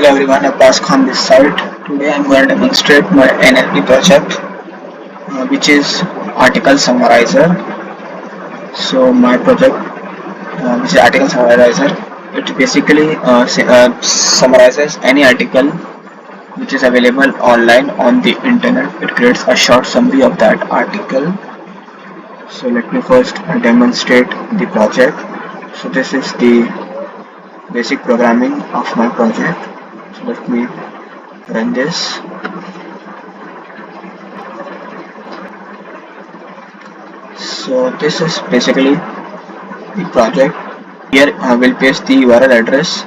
Hello everyone, Abbas Khan this side. Today I'm going to demonstrate my NLP project, which is article summarizer. So my project, which is article summarizer, it basically summarizes any article which is available online on the internet. It creates a short summary of that article. So let me first demonstrate the project. So this is the basic programming of my project. So let me run this. So this is basically the project. Here we'll paste the URL address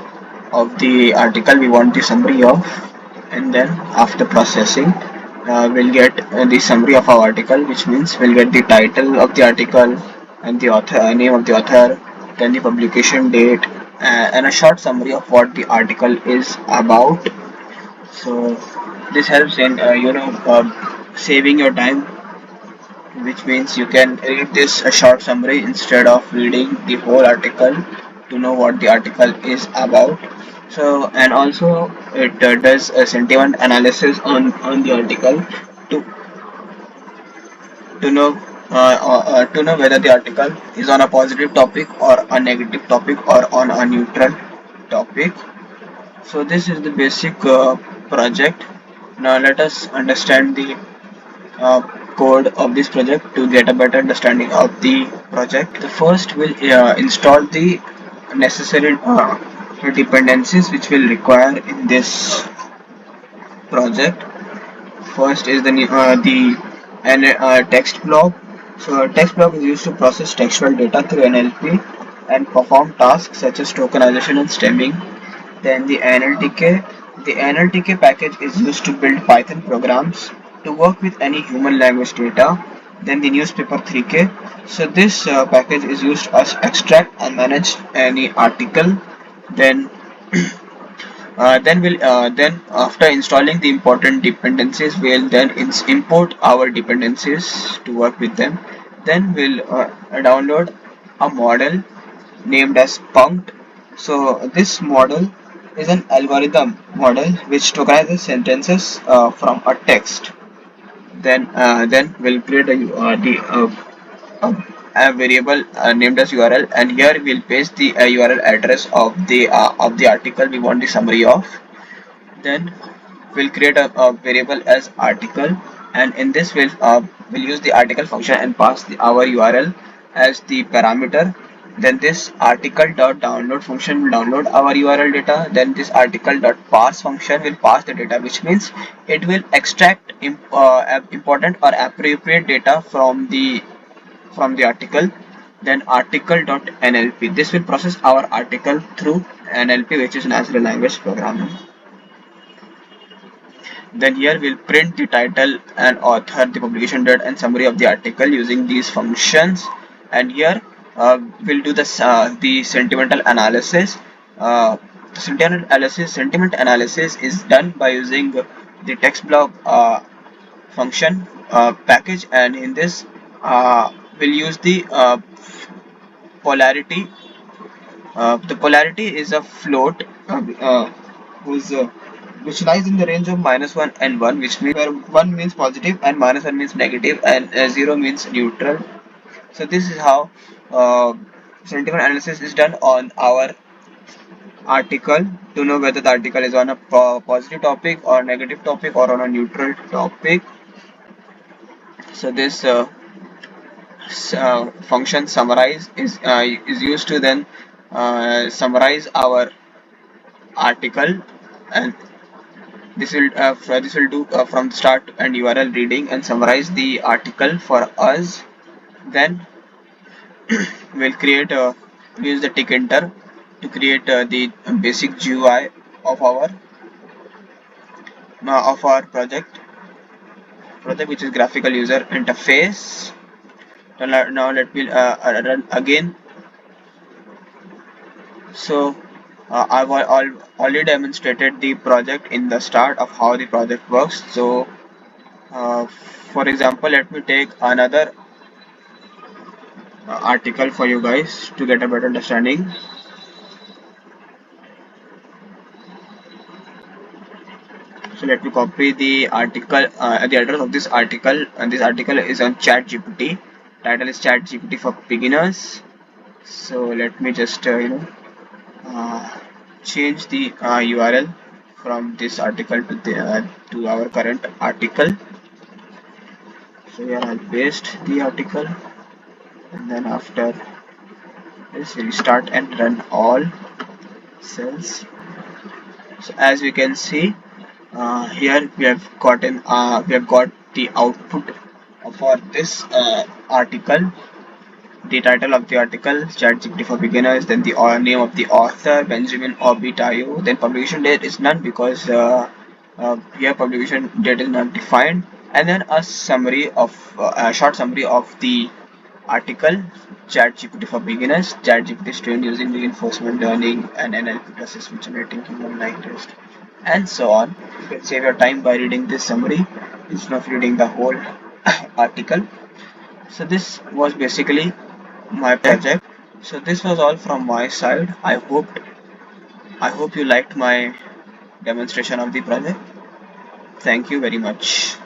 of the article we want the summary of, and then after processing we'll get the summary of our article, which means we'll get the title of the article and the author name of the author, then the publication date, and a short summary of what the article is about. So this helps in saving your time, which means you can read this a short summary instead of reading the whole article to know what the article is about. So, and also it does a sentiment analysis on the article to to know to know whether the article is on a positive topic or a negative topic or on a neutral topic. So this is the basic project. Now let us understand the uh, code of this project to get a better understanding of the project. The first will install the necessary dependencies which will require in this project. First is the text block. So a text block is used to process textual data through NLP and perform tasks such as tokenization and stemming. Then the NLTK. The NLTK package is used to build Python programs to work with any human language data. Then the newspaper 3K. So this package is used as extract and manage any article. Then then after installing the important dependencies, we'll then import our dependencies to work with them. Then we'll download a model named as Punct. So this model is an algorithm model which tokenizes sentences from a text. Then we'll create a variable named as URL, and here we'll paste the URL address of the article we want the summary of. Then we'll create a variable as article, and in this we'll use the article function and pass our URL as the parameter. Then this article dot download function will download our URL data. Then this article dot parse function will parse the data, which means it will extract important or appropriate data from the article. Then article.nlp, this will process our article through NLP, which is natural language programming. Then here we'll print the title and author, the publication date and summary of the article using these functions. And here we'll do the sentimental analysis. Sentiment analysis is done by using the text block function package, and in this we'll use the polarity. The polarity is a float whose which lies in the range of -1 and 1, which means where 1 means positive and -1 means negative, and 0 means neutral. So this is how sentiment analysis is done on our article to know whether the article is on a positive topic or negative topic or on a neutral topic. So this function summarize is used to then summarize our article, and this will do from start and URL reading and summarize the article for us. Then we'll use the tick enter to create the basic GUI of our project, which is graphical user interface. Now let me run again. So I've already demonstrated the project in the start of how the project works. So for example, let me take another article for you guys to get a better understanding. So let me copy the article, the address of this article, and this article is on ChatGPT. Title is ChatGPT for beginners. So let me just uh, change the URL from this article to the to our current article. So here I'll paste the article, and then after this restart and run all cells. So as we can see, here we have got the output for this article. The title of the article, ChatGPT for beginners, then the name of the author, Benjamin Obitayo, then publication date is none because here publication date is not defined, and then a short summary of the article, ChatGPT for beginners. ChatGPT is trained using reinforcement learning and NLP process generating human-like text, and so on. You can save your time by reading this summary instead of reading the whole article. So this was basically my project. So this was all from my side. I hope you liked my demonstration of the project. Thank you very much.